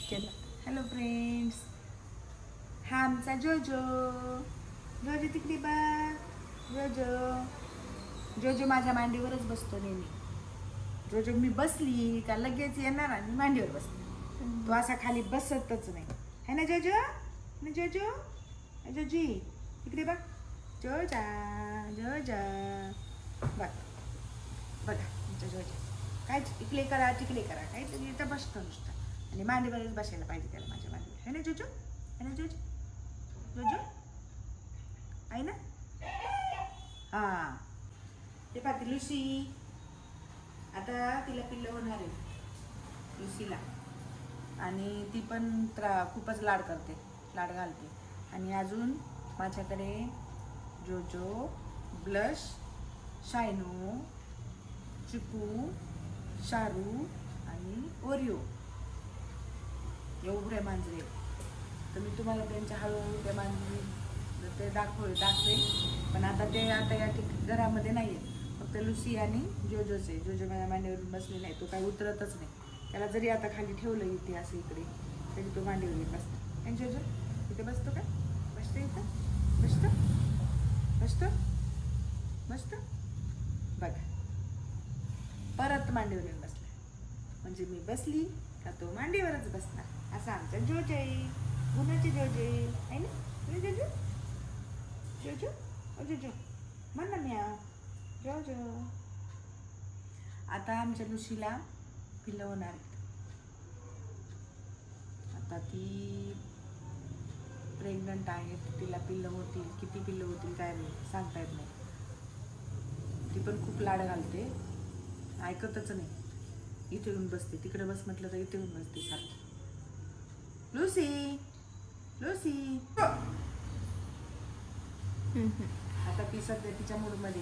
केलं. Hello friends, हा आमचा जोजो. जोजो तिकडे बा. जोजो जोजो माझ्या मांडीवरच बसतो नेहमी. जोजो मी बसली का लगेच येणार आणि मांडीवर बसतो. तो असा खाली बसतच नाही, है ना जोजो? ना जोजो? जोजी तिकडे बघ. जोजा जोजा बघ बघा तुमच्या जोजा काय इकडे करा तिकडे करा, काहीतरी इथं बसतो नुसतं आणि मांडीवरच बसायला पाहिजे त्याला, माझ्या मांडीवर. है ना जोजो? है ना जोजो? जोजो आहे ना? हा ते पाहते लुसी. आता तिला पिल्लं होणार आहे लुसीला, आणि ती पण खूपच लाड करते, लाड घालते. आणि अजून माझ्याकडे जोजो, ब्लश, शायनो, चिकू, शारू आणि ओरिओ एवढे मांजरे. तर मी तुम्हाला त्यांच्या हळूहळू त्या मांजरी ते दाखवेल. पण आता या घरामध्ये नाही आहे, फक्त लुसी आणि जोजोच आहे. जोजो माझ्या मांडीवरून बसलेला आहे, तो काय उतरतच नाही. त्याला जरी आता खाली ठेवलं इथे असं इकडे, तरी तो मांडीवर येऊन बसतो. आणि जोजो इथे बसतो का? बसतो इथं? बसतो बसतो बसतो बघा, परत मांडीवर येऊन बसला. म्हणजे मी बसली का तो मांडीवरच बसणार. असं आमचा जोजो आहे, गुणाची जोजो आहे ना जोजो? जोजो जोजो म्हण ना म्या जोजो. आता आमच्या लुसीला पिल्लं होणार आहेत. आता ती प्रेग्नंट आहे, तिला पिल्लं होतील. किती पिल्लं होतील काय नाही सांगता येत नाही. ती पण खूप लाड घालते, ऐकतच नाही. इथे येऊन बसते, तिकडे बस म्हटलं तर इथे येऊन बसते सारखी. Lucy Lucy. आता ती सध्या तिच्या मूडमध्ये